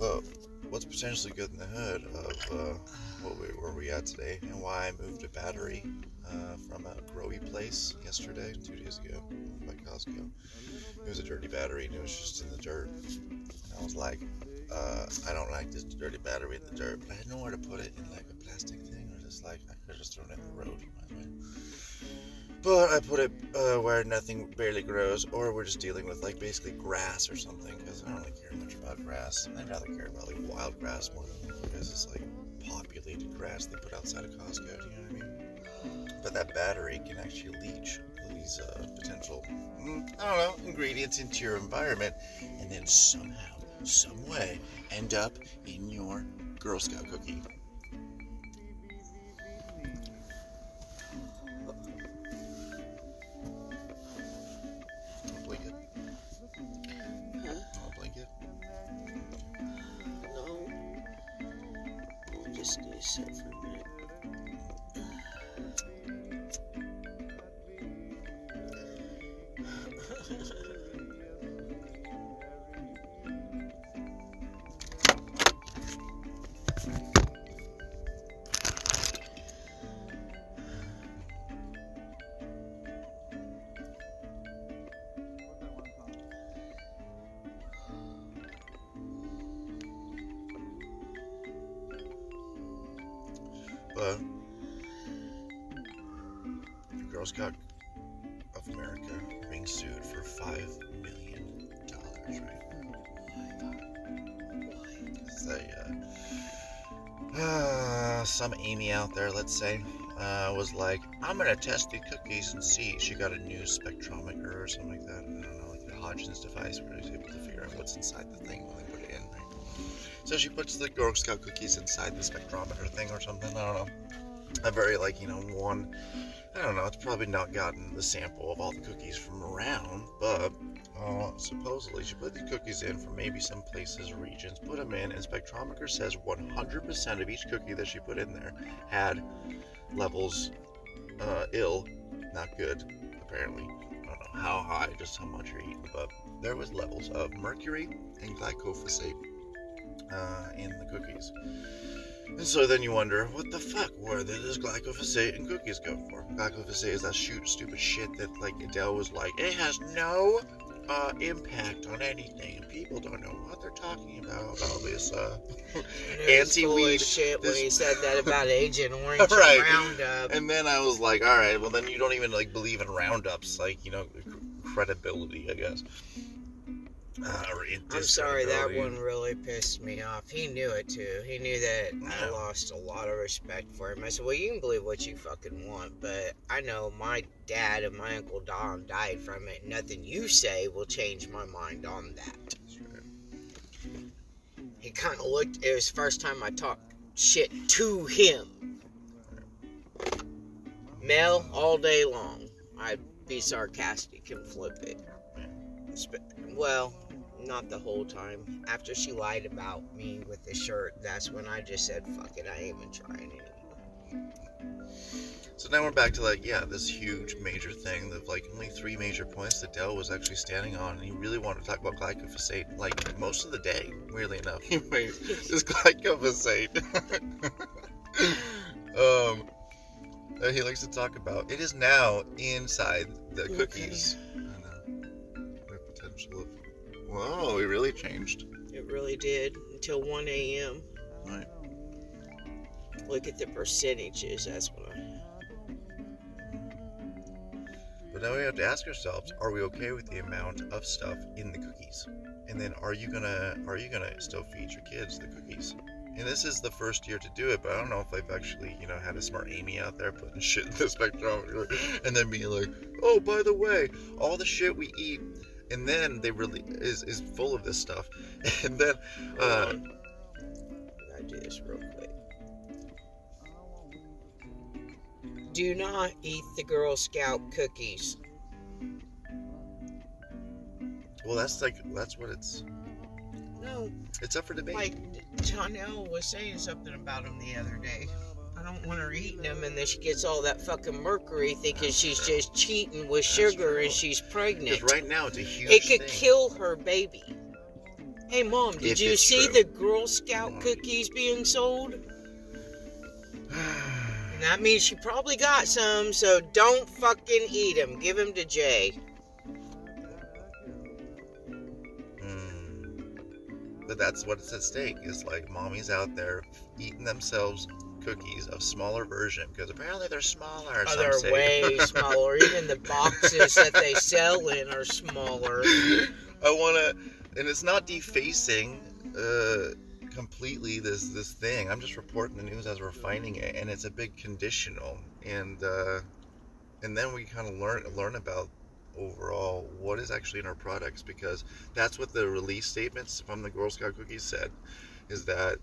But what's potentially good in the hood of where we at today, and why I moved a battery from a growy place yesterday, 2 days ago, by Costco. It was a dirty battery, and it was just in the dirt. And I was like, I don't like this dirty battery in the dirt, but I had nowhere to put it in like a plastic thing, or just like, I could have just thrown it in the road. But I put it where nothing barely grows, or we're just dealing with like basically grass or something, because I don't really care much about grass. I'd rather care about like wild grass more than because it's like populated grass they put outside of Costco, do you know what I mean? But that battery can actually leach these potential, I don't know, ingredients into your environment, and then somehow, some way, end up in your Girl Scout cookie. Just need to sit for a minute. But the Girl Scout of America are being sued for $5 million, right? Some Amy out there, let's say, was like, I'm gonna test the cookies and see. She got a new spectrometer or something like that. I don't know, like a Hodgkin's device where she's able to figure out what's inside the thing when they put it in, right? So she puts the Girl Scout cookies inside the spectrometer thing or something, I don't know. A very, like, one, I don't know, it's probably not gotten the sample of all the cookies from around, but supposedly she put the cookies in from maybe some places or regions, put them in, and spectrometer says 100% of each cookie that she put in there had levels ill, not good, apparently. I don't know how high, just how much you're eating, but there was levels of mercury and glyphosate in the cookies. And so then you wonder, what the fuck? Where does glyphosate and cookies go for? Glyphosate is that stupid shit that, like, Adele was like, it has no impact on anything, and people don't know what they're talking about this anti-weed shit when he said that about Agent Orange right. and Roundup. And then I was like, all right, well then you don't even like believe in Roundup's like credibility, I guess. I'm sorry, that one really pissed me off. He knew it too. He knew that I lost a lot of respect for him. I said, well, you can believe what you fucking want, but I know my dad and my Uncle Don died from it. Nothing you say will change my mind on that. That's right. He kind of looked, it was the first time I talked shit to him. Mel, all day long, I'd be sarcastic and flip it. Well, not the whole time. After she lied about me with the shirt, that's when I just said, fuck it, I ain't even trying anymore. So now we're back to this huge major thing of only 3 major points that Dell was actually standing on, and he really wanted to talk about glyphosate most of the day, weirdly enough. He made this glyphosate. That he likes to talk about. It is now inside the cookies. Whoa, it really changed. It really did, until 1 a.m. Right. Look at the percentages, that's what But now we have to ask ourselves, are we okay with the amount of stuff in the cookies? And then are you gonna still feed your kids the cookies? And this is the first year to do it, but I don't know if they've actually, had a smart Amy out there putting shit in the spectrometer and then being like, oh, by the way, all the shit we eat, and then they really is full of this stuff. And then I gotta do this real quick. Do not eat the Girl Scout cookies. Well, that's what it's. No. It's up for debate. Like Janelle was saying something about them the other day. I don't want her eating them, and then she gets all that fucking mercury thinking she's just cheating with sugar and she's pregnant. Because right now it's a huge It could thing. kill her baby. Hey, Mom, did If you it's see true. the Girl Scout cookies being sold? And that means she probably got some, so don't fucking eat them. Give them to Jay. But that's what's at stake. Is like mommies out there eating themselves cookies of smaller version because apparently they're smaller. Oh, they're way smaller. Even the boxes that they sell in are smaller. And it's not defacing completely this thing. I'm just reporting the news as we're finding it, and it's a big conditional. And then we kind of learn about overall what is actually in our products, because that's what the release statements from the Girl Scout cookies said, is that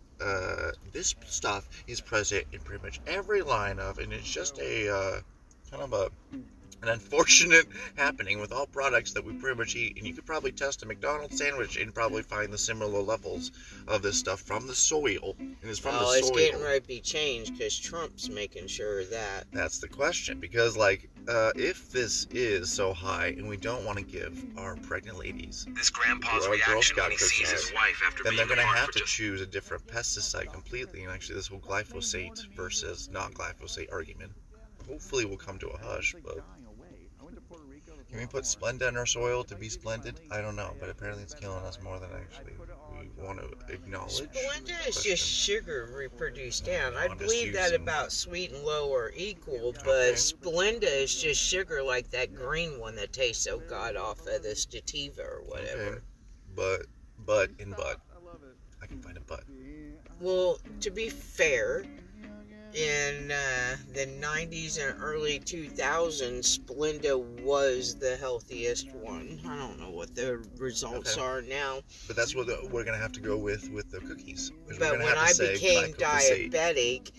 this stuff is present in pretty much every line of, and it's just a kind of an unfortunate happening with all products that we pretty much eat. And you could probably test a McDonald's sandwich and probably find the similar levels of this stuff from the soil. And it's from the soil. It's getting ready to be changed because Trump's making sure of that. That's the question. Because, like, if this is so high and we don't want to give our pregnant ladies this grandpa's Girl reaction Scout when he sees cookies, his wife after then being they're going to apart have for to just choose a different pesticide completely. And actually, this whole glyphosate versus non-glyphosate argument hopefully will come to a hush. But can we put Splenda in our soil to be splendid? I don't know, but apparently it's killing us more than actually we want to acknowledge. Splenda is just sugar reproduced down. I believe that about Sweet and Low are equal, but Splenda is just sugar like that green one that tastes so god off of the Stativa or whatever. Okay. But I can find a but. Well, to be fair, in the 90s and early 2000s, Splenda was the healthiest one. I don't know what the results are now. But that's what we're going to have to go with the cookies. But when I became diabetic,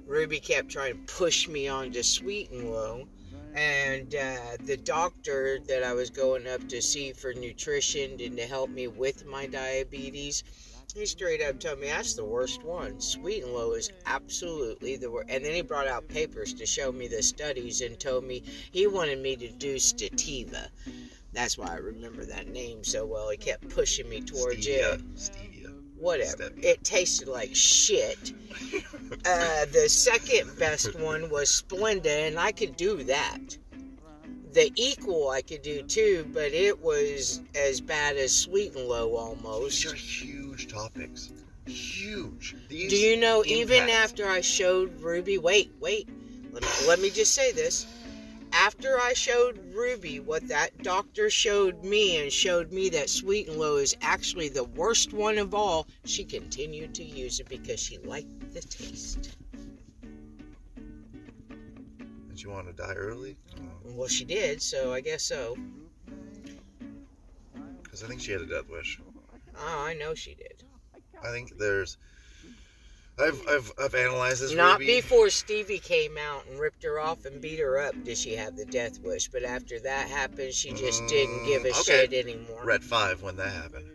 Ruby kept trying to push me onto Sweet and Low. And the doctor that I was going up to see for nutrition and to help me with my diabetes, he straight up told me that's the worst one. Sweet and Low is absolutely the worst. And then he brought out papers to show me the studies and told me he wanted me to do Stativa. That's why I remember that name so well. He kept pushing me towards it. Stevia. Whatever. It tasted like shit. The second best one was Splenda, and I could do that. The equal I could do too, but it was as bad as Sweet and Low almost. These are huge topics. Huge. Do you know, even after I showed Ruby, wait, let me just say this. After I showed Ruby what that doctor showed me and showed me that Sweet and Low is actually the worst one of all, she continued to use it because she liked the taste. Did you want to die early? Well, she did, so I guess so. Because I think she had a death wish. Oh, I know she did. I think there's... I've analyzed this. Not Ruby. before Stevie came out and ripped her off and beat her up did she have the death wish, but after that happened, she just didn't give a shit anymore. Red 5 when that happened.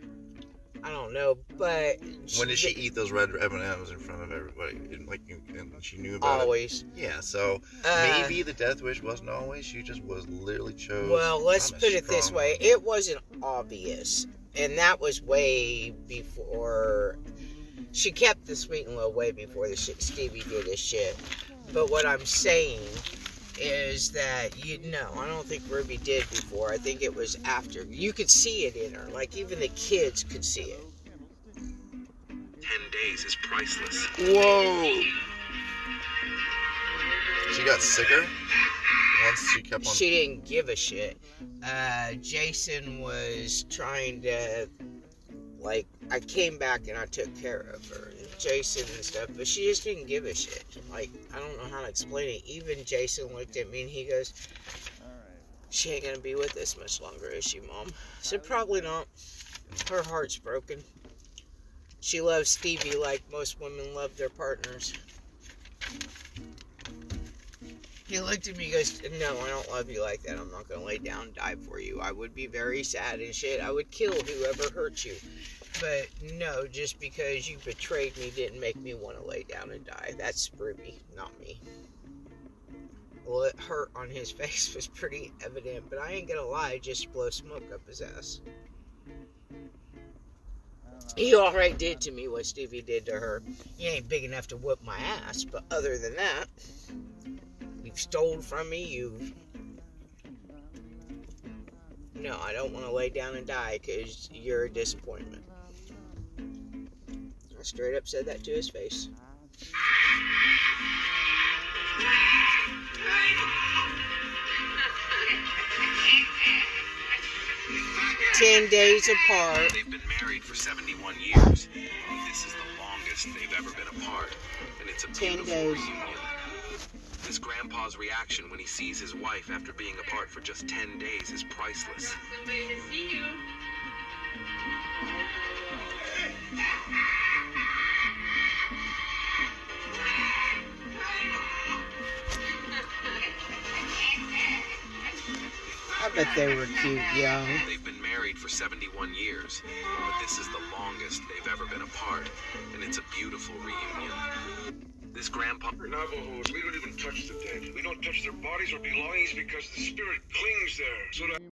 I don't know, but when did she eat those red M&Ms in front of everybody? And she knew about it. Always. Yeah, so maybe the death wish wasn't always. She just was literally chose. Well, let's put it this way: it wasn't obvious, and that was way before. She kept the Sweet and Low way before the shit Stevie did his shit. But what I'm saying is that, I don't think Ruby did before. I think it was after. You could see it in her. Like, even the kids could see it. 10 days is priceless. Whoa! She got sicker once she kept on... She didn't give a shit. Jason was trying to... Like, I came back and I took care of her, and Jason and stuff, but she just didn't give a shit. Like, I don't know how to explain it. Even Jason looked at me and he goes, she ain't gonna be with us much longer, is she, Mom? I said, probably not. Her heart's broken. She loves Stevie like most women love their partners. He looked at me and goes, no, I don't love you like that. I'm not going to lay down and die for you. I would be very sad and shit. I would kill whoever hurt you. But no, just because you betrayed me didn't make me want to lay down and die. That's Ruby, not me. Well, it hurt on his face was pretty evident, but I ain't going to lie, just blow smoke up his ass. He already did to me what Stevie did to her. He ain't big enough to whoop my ass, but other than that, you've stole from me, No, I don't want to lay down and die because you're a disappointment. I straight up said that to his face. 10 days apart. They've been married for 71 years. This is the longest they've ever been apart, and it's a 10 beautiful days. reunion. This grandpa's reaction when he sees his wife after being apart for just 10 days is priceless. Somebody to see you. I bet they were cute, young. They've been married for 71 years, but this is the longest they've ever been apart, and it's a beautiful reunion. This grandpa... We're Navajos. We don't even touch the dead. We don't touch their bodies or belongings because the spirit clings there. So that...